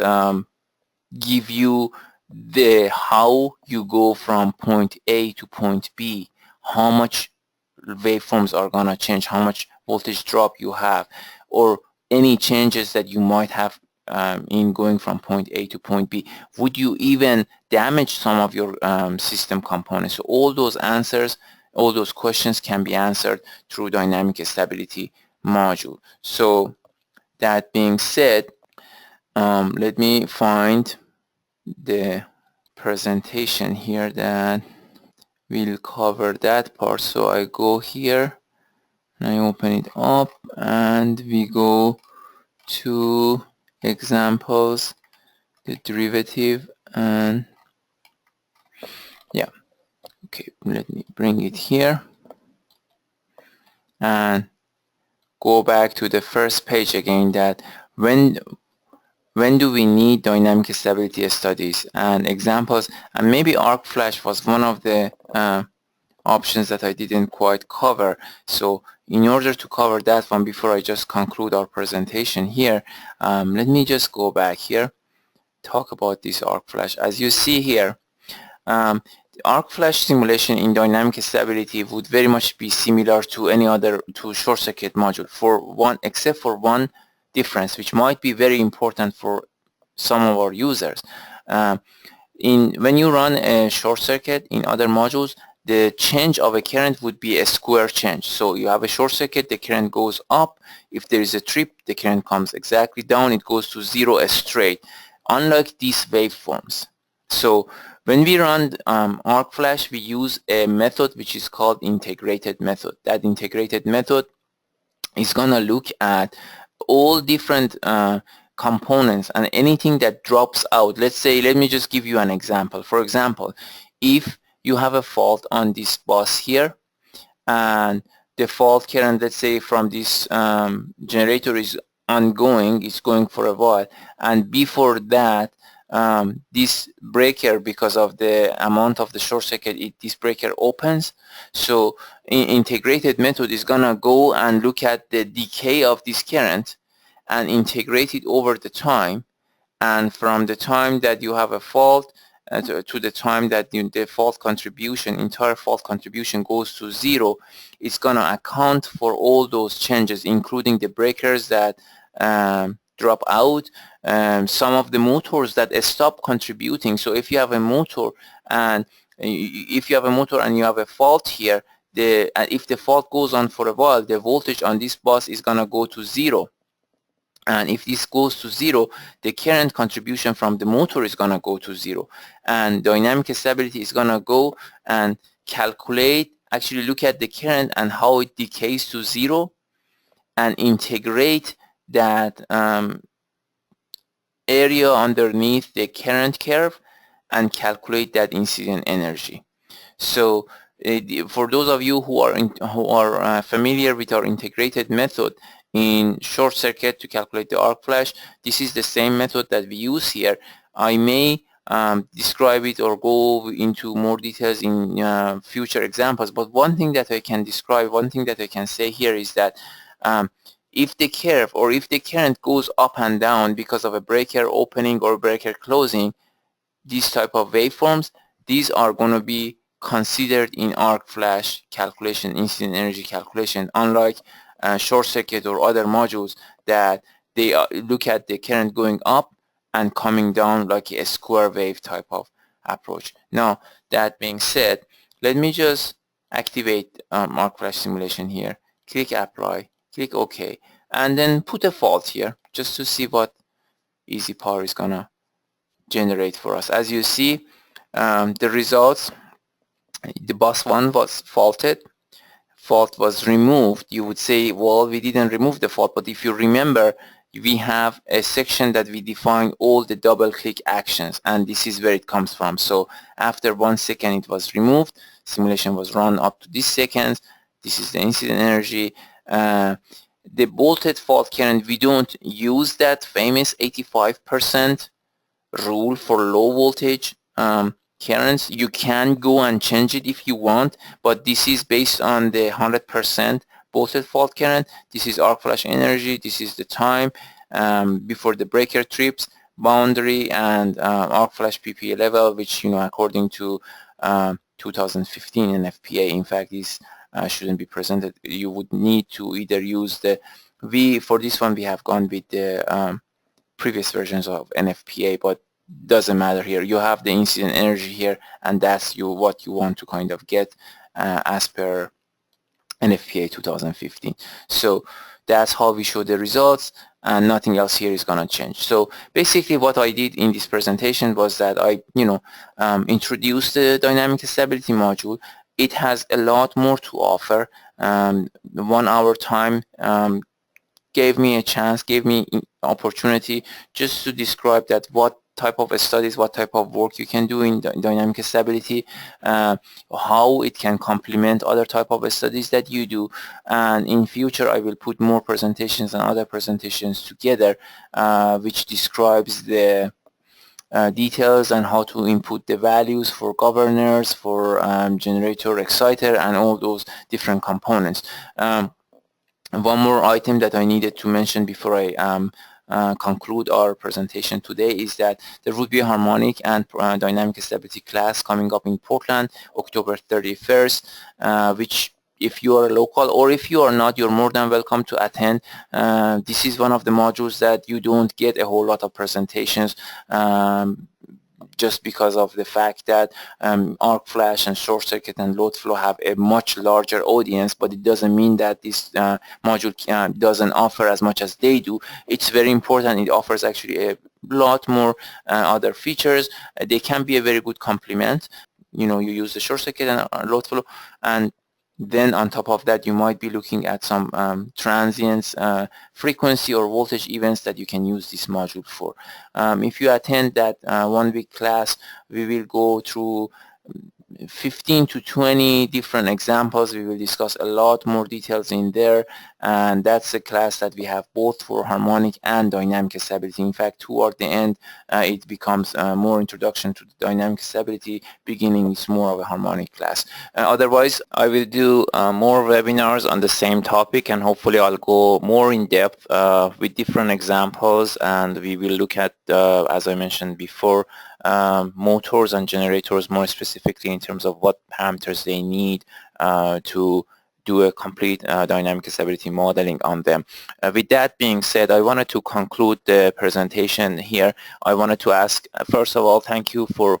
Speaker 1: give you the how you go from point A to point B, how much waveforms are gonna change, how much voltage drop you have, or any changes that you might have in going from point A to point B. Would you even damage some of your system components? So all those answers, all those questions can be answered through dynamic stability module. So that being said, let me find the presentation here that will cover that part. So I go here and I open it up, and we go to examples, the derivative, and yeah, okay, let me bring it here and go back to the first page again, that when do we need dynamic stability studies and examples. And maybe arc flash was one of the options that I didn't quite cover. So in order to cover that one, before I just conclude our presentation here, let me just go back here, talk about this arc flash. As you see here, arc flash simulation in dynamic stability would very much be similar to any other short circuit module, except for one difference, which might be very important for some of our users. When you run a short circuit in other modules, the change of a current would be a square change. So you have a short circuit, the current goes up. If there is a trip, the current comes exactly down. It goes to zero straight, unlike these waveforms. So when we run arc flash, we use a method which is called integrated method. That integrated method is going to look at all different components and anything that drops out. Let's say, let me just give you an example. For example, if you have a fault on this bus here, and the fault current, let's say from this generator is ongoing, it's going for a while, and before that this breaker, because of the amount of the short circuit, this breaker opens. So integrated method is gonna go and look at the decay of this current and integrate it over the time, and from the time that you have a fault to the time that the fault contribution, entire fault contribution goes to zero, it's gonna account for all those changes, including the breakers that drop out, some of the motors that stop contributing. So if you have a motor and you have a fault here, if the fault goes on for a while, the voltage on this bus is gonna go to 0. And if this goes to 0, the current contribution from the motor is gonna go to 0. And dynamic stability is gonna go and calculate, actually look at the current and how it decays to 0, and integrate that area underneath the current curve and calculate that incident energy. So for those of you who are familiar with our integrated method in short circuit to calculate the arc flash, this is the same method that we use here. I may describe it or go into more details in future examples, but one thing that I can describe, one thing that I can say here is that if the curve or if the current goes up and down because of a breaker opening or breaker closing, these type of waveforms, these are going to be considered in arc flash calculation, incident energy calculation, unlike short circuit or other modules that they look at the current going up and coming down like a square wave type of approach. Now, that being said, let me just activate arc flash simulation here. Click apply, click OK, and then put a fault here just to see what EasyPower is gonna generate for us. As you see, the results, the bus 1 was faulted, fault was removed. You would say, well, we didn't remove the fault, but if you remember, we have a section that we define all the double click actions, and this is where it comes from. So after 1 second it was removed, simulation was run up to this seconds. This is the incident energy. The bolted fault current, we don't use that famous 85% rule for low voltage currents. You can go and change it if you want, but this is based on the 100% bolted fault current. This is arc flash energy, this is the time before the breaker trips, boundary, and arc flash PPA level, which, you know, according to 2015 NFPA, in fact, this shouldn't be presented. You would need to either use the for this one we have gone with the previous versions of NFPA, but doesn't matter here. You have the incident energy here, and that's what you want to kind of get as per NFPA 2015. So that's how we show the results, and nothing else here is going to change. So basically what I did in this presentation was that I introduced the dynamic stability module. It has a lot more to offer. 1 hour time gave me a chance, gave me opportunity just to describe that what type of studies, what type of work you can do in dynamic stability, how it can complement other type of studies that you do. And in future I will put more presentations and other presentations together which describes the details and how to input the values for governors, for generator, exciter, and all those different components. One more item that I needed to mention before I conclude our presentation today is that there will be a harmonic and dynamic stability class coming up in Portland, October 31st, which if you are local or if you are not, you're more than welcome to attend. This is one of the modules that you don't get a whole lot of presentations just because of the fact that arc flash and short circuit and load flow have a much larger audience, but it doesn't mean that this module doesn't offer as much as they do. It's very important. It offers actually a lot more other features. They can be a very good complement. You know, you use the short circuit and load flow, and then on top of that you might be looking at some transients, frequency or voltage events that you can use this module for. If you attend that 1 week class, we will go through 15 to 20 different examples. We will discuss a lot more details in there, and that's a class that we have both for harmonic and dynamic stability. In fact, toward the end it becomes more introduction to the dynamic stability. Beginning is more of a harmonic class. Otherwise I will do more webinars on the same topic, and hopefully I'll go more in depth with different examples, and we will look at as I mentioned before, motors and generators more specifically in terms of what parameters they need to do a complete dynamic stability modeling on them. With that being said, I wanted to conclude the presentation here. I wanted to ask, first of all, thank you for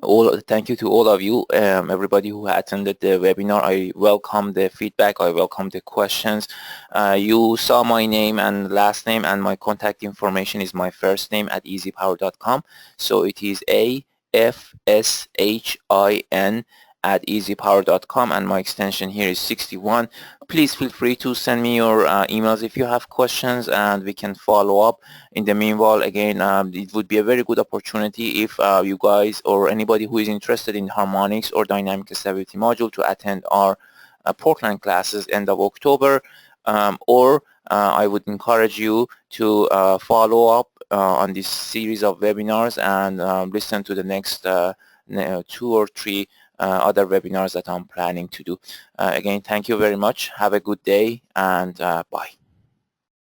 Speaker 1: Thank you to all of you, everybody who attended the webinar. I welcome the feedback. I welcome the questions. You saw my name and last name, and my contact information is my first name at easypower.com. So it is AFSHIN at easypower.com, and my extension here is 61. Please feel free to send me your emails if you have questions, and we can follow up. In the meanwhile, again, it would be a very good opportunity if you guys or anybody who is interested in harmonics or dynamic stability module to attend our Portland classes end of October, or I would encourage you to follow up on this series of webinars and listen to the next 2 or 3 other webinars that I'm planning to do. Again, thank you very much. Have a good day, and bye.